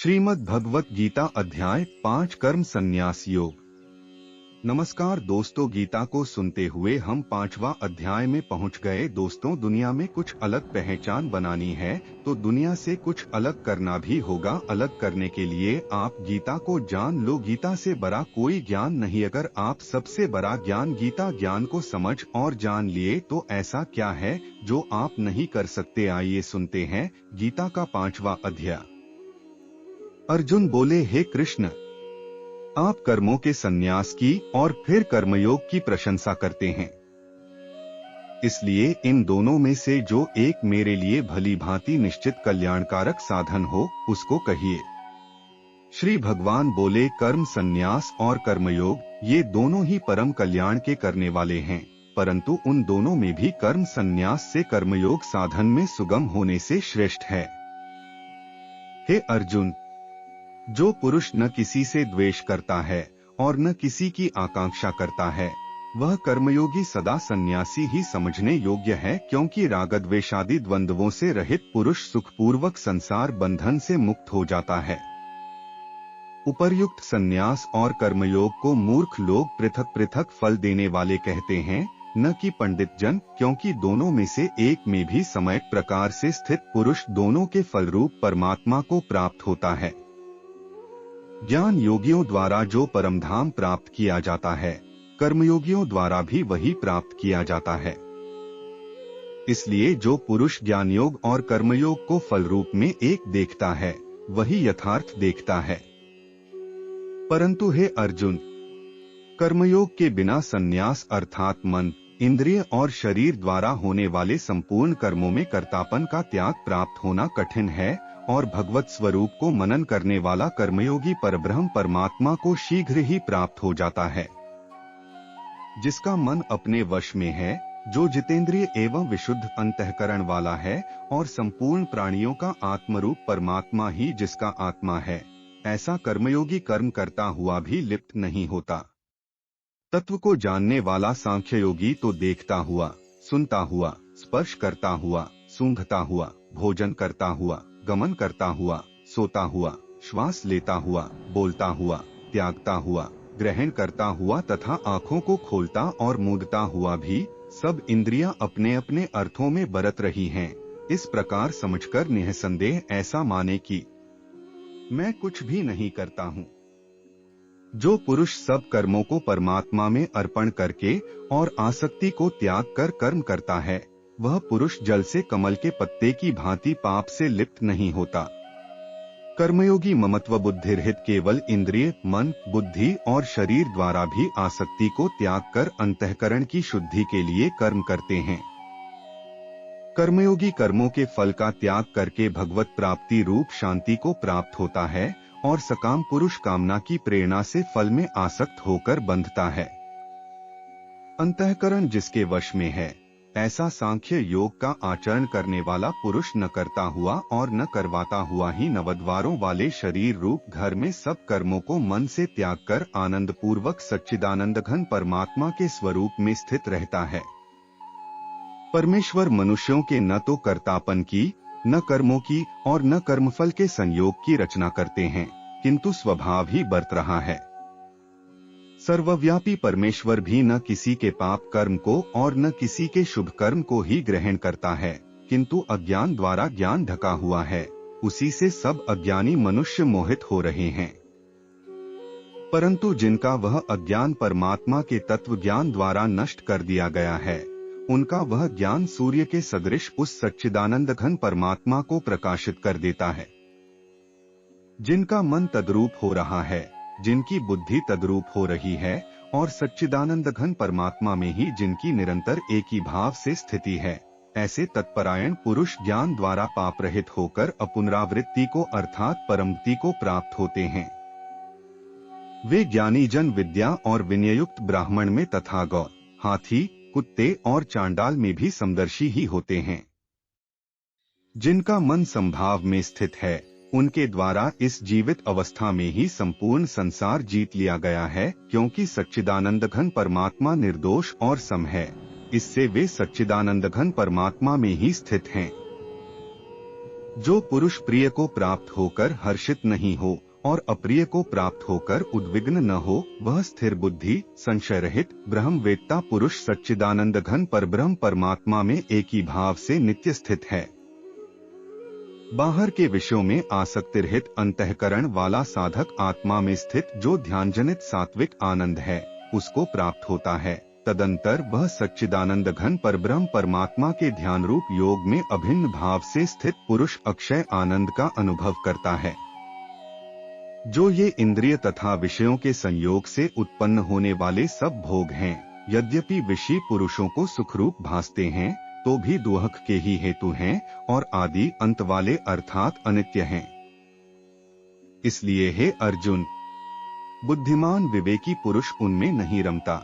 श्रीमद् भगवत गीता अध्याय 5 कर्म संन्यास योग। नमस्कार दोस्तों, गीता को सुनते हुए हम 5वां अध्याय में पहुंच गए। दोस्तों, दुनिया में कुछ अलग पहचान बनानी है तो दुनिया से कुछ अलग करना भी होगा। अलग करने के लिए आप गीता को जान लो। गीता से बड़ा कोई ज्ञान नहीं। अगर आप सबसे बड़ा ज्ञान गीता ज्ञान को समझ और जान लिए तो ऐसा क्या है जो आप नहीं कर सकते। आइए सुनते हैं गीता का 5वां अध्याय। अर्जुन बोले, हे कृष्ण, आप कर्मों के संन्यास की और फिर कर्मयोग की प्रशंसा करते हैं, इसलिए इन दोनों में से जो एक मेरे लिए भली भांति निश्चित कल्याणकारक साधन हो उसको कहिए। श्री भगवान बोले, कर्म संन्यास और कर्मयोग ये दोनों ही परम कल्याण के करने वाले हैं, परंतु उन दोनों में भी कर्म संन्यास से कर्मयोग साधन में सुगम होने से श्रेष्ठ है। हे अर्जुन, जो पुरुष न किसी से द्वेष करता है और न किसी की आकांक्षा करता है, वह कर्मयोगी सदा सन्यासी ही समझने योग्य है, क्योंकि रागद्वेषादि द्वंद्वों से रहित पुरुष सुखपूर्वक संसार बंधन से मुक्त हो जाता है। उपर्युक्त सन्यास और कर्मयोग को मूर्ख लोग पृथक पृथक फल देने वाले कहते हैं, न कि पंडित जन, क्योंकि दोनों में से एक में भी सम्यक प्रकार से स्थित पुरुष दोनों के फलरूप परमात्मा को प्राप्त होता है। ज्ञान योगियों द्वारा जो परमधाम प्राप्त किया जाता है, कर्मयोगियों द्वारा भी वही प्राप्त किया जाता है। इसलिए जो पुरुष ज्ञान योग और कर्मयोग को फल रूप में एक देखता है, वही यथार्थ देखता है। परंतु हे अर्जुन, कर्मयोग के बिना संन्यास अर्थात मन, इंद्रिय और शरीर द्वारा होने वाले संपूर्ण कर्मों में कर्तापन का त्याग प्राप्त होना कठिन है, और भगवत स्वरूप को मनन करने वाला कर्मयोगी परब्रह्म परमात्मा को शीघ्र ही प्राप्त हो जाता है। जिसका मन अपने वश में है, जो जितेंद्रिय एवं विशुद्ध अंतःकरण वाला है और संपूर्ण प्राणियों का आत्मरूप परमात्मा ही जिसका आत्मा है, ऐसा कर्मयोगी कर्म करता हुआ भी लिप्त नहीं होता। तत्व को जानने वाला सांख्य योगी तो देखता हुआ, सुनता हुआ, स्पर्श करता हुआ, सूंघता हुआ, भोजन करता हुआ, गमन करता हुआ, सोता हुआ, श्वास लेता हुआ, बोलता हुआ, त्यागता हुआ, ग्रहण करता हुआ तथा आँखों को खोलता और मूंदता हुआ भी सब इंद्रियां अपने अपने अर्थों में बरत रही हैं। इस प्रकार समझकर निःसंदेह ऐसा माने कि मैं कुछ भी नहीं करता हूँ। जो पुरुष सब कर्मों को परमात्मा में अर्पण करके और आसक्ति को त्याग कर कर्म करता है, वह पुरुष जल से कमल के पत्ते की भांति पाप से लिप्त नहीं होता। कर्मयोगी ममत्व बुद्धिरहित केवल इंद्रिय, मन, बुद्धि और शरीर द्वारा भी आसक्ति को त्याग कर अंतःकरण की शुद्धि के लिए कर्म करते हैं। कर्मयोगी कर्मों के फल का त्याग करके भगवत प्राप्ति रूप शांति को प्राप्त होता है, और सकाम पुरुष कामना की प्रेरणा से फल में आसक्त होकर बंधता है। अंतःकरण जिसके वश में है, ऐसा सांख्य योग का आचरण करने वाला पुरुष न करता हुआ और न करवाता हुआ ही नवद्वारों वाले शरीर रूप घर में सब कर्मों को मन से त्याग कर आनंद पूर्वक सच्चिदानंद घन परमात्मा के स्वरूप में स्थित रहता है। परमेश्वर मनुष्यों के न तो कर्तापन की, न कर्मों की और न कर्मफल के संयोग की रचना करते हैं, किंतु स्वभाव ही बरत रहा है। सर्वव्यापी परमेश्वर भी न किसी के पाप कर्म को और न किसी के शुभ कर्म को ही ग्रहण करता है, किंतु अज्ञान द्वारा ज्ञान ढका हुआ है, उसी से सब अज्ञानी मनुष्य मोहित हो रहे हैं। परंतु जिनका वह अज्ञान परमात्मा के तत्व ज्ञान द्वारा नष्ट कर दिया गया है, उनका वह ज्ञान सूर्य के सदृश उस सच्चिदानंद घन परमात्मा को प्रकाशित कर देता है। जिनका मन तद्रूप हो रहा है, जिनकी बुद्धि तद्रूप हो रही है और सच्चिदानंद घन परमात्मा में ही जिनकी निरंतर एक ही भाव से स्थिति है, ऐसे तत्परायण पुरुष ज्ञान द्वारा पाप रहित होकर अपुनरावृत्ति को अर्थात परमगति को प्राप्त होते हैं। वे ज्ञानी जन विद्या और विनययुक्त ब्राह्मण में तथा गौ, हाथी, कुत्ते और चांडाल में भी समदर्शी ही होते हैं। जिनका मन संभाव में स्थित है, उनके द्वारा इस जीवित अवस्था में ही संपूर्ण संसार जीत लिया गया है, क्योंकि सच्चिदानंद घन परमात्मा निर्दोष और सम है, इससे वे सच्चिदानंद घन परमात्मा में ही स्थित हैं। जो पुरुष प्रिय को प्राप्त होकर हर्षित नहीं हो और अप्रिय को प्राप्त होकर उद्विग्न न हो, वह स्थिर बुद्धि, संशय रहित, ब्रह्मवेत्ता पुरुष सच्चिदानंद घन परब्रह्म परमात्मा में एक ही भाव से नित्य स्थित है। बाहर के विषयों में आसक्ति रहित अंतःकरण वाला साधक आत्मा में स्थित जो ध्यानजनित सात्विक आनंद है, उसको प्राप्त होता है। तदंतर वह सच्चिदानंद घन परब्रह्म परमात्मा के ध्यान रूप योग में अभिन्न भाव से स्थित पुरुष अक्षय आनंद का अनुभव करता है। जो ये इंद्रिय तथा विषयों के संयोग से उत्पन्न होने वाले सब भोग हैं, यद्यपि विषयी पुरुषों को सुखरूप भासते हैं, तो भी दुख के ही हेतु हैं और आदि अंत वाले अर्थात अनित्य हैं। इसलिए हे अर्जुन, बुद्धिमान विवेकी पुरुष उनमें नहीं रमता।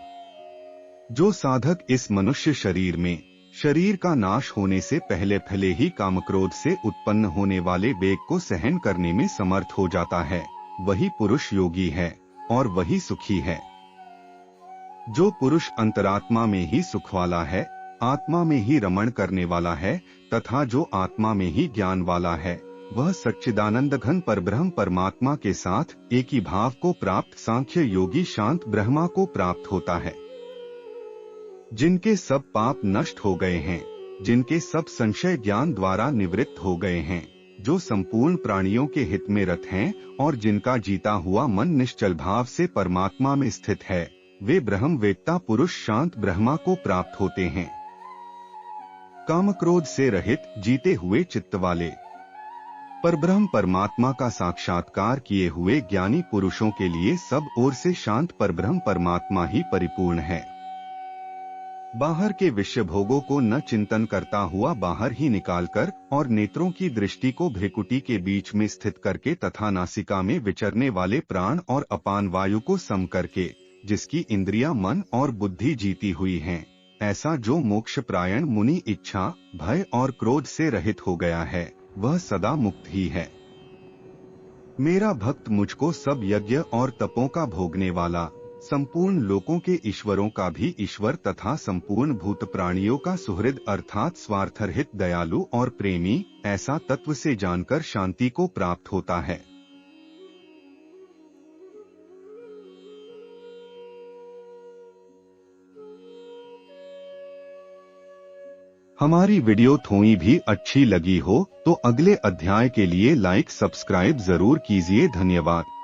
जो साधक इस मनुष्य शरीर में शरीर का नाश होने से पहले ही कामक्रोध से उत्पन्न होने वाले वेग को सहन करने में समर्थ हो जाता है, वही पुरुष योगी है और वही सुखी है। जो पुरुष अंतरात्मा में ही सुख वाला है, आत्मा में ही रमण करने वाला है तथा जो आत्मा में ही ज्ञान वाला है, वह सच्चिदानंद घन परब्रह्म परमात्मा के साथ एक ही भाव को प्राप्त सांख्य योगी शांत ब्रह्मा को प्राप्त होता है। जिनके सब पाप नष्ट हो गए हैं, जिनके सब संशय ज्ञान द्वारा निवृत्त हो गए हैं, जो संपूर्ण प्राणियों के हित में रत हैं और जिनका जीता हुआ मन निश्चल भाव से परमात्मा में स्थित है, वे ब्रह्मवेत्ता पुरुष शांत ब्रह्मा को प्राप्त होते हैं। कामक्रोध से रहित, जीते हुए चित्त वाले परब्रह्म परमात्मा का साक्षात्कार किए हुए ज्ञानी पुरुषों के लिए सब ओर से शांत परब्रह्म परमात्मा ही परिपूर्ण है। बाहर के विषय भोगों को न चिंतन करता हुआ बाहर ही निकालकर और नेत्रों की दृष्टि को भ्रिकुटी के बीच में स्थित करके तथा नासिका में विचरने वाले प्राण और अपान वायु को सम करके, जिसकी इंद्रियां मन और बुद्धि जीती हुई हैं, ऐसा जो मोक्ष प्रायण मुनि इच्छा, भय और क्रोध से रहित हो गया है, वह सदा मुक्त ही है। मेरा भक्त मुझको सब यज्ञ और तपों का भोगने वाला, संपूर्ण लोकों के ईश्वरों का भी ईश्वर तथा संपूर्ण भूत प्राणियों का सुहृद अर्थात स्वार्थरहित दयालु और प्रेमी, ऐसा तत्व से जानकर शांति को प्राप्त होता है। हमारी वीडियो थोड़ी भी अच्छी लगी हो तो अगले अध्याय के लिए लाइक सब्सक्राइब जरूर कीजिए। धन्यवाद।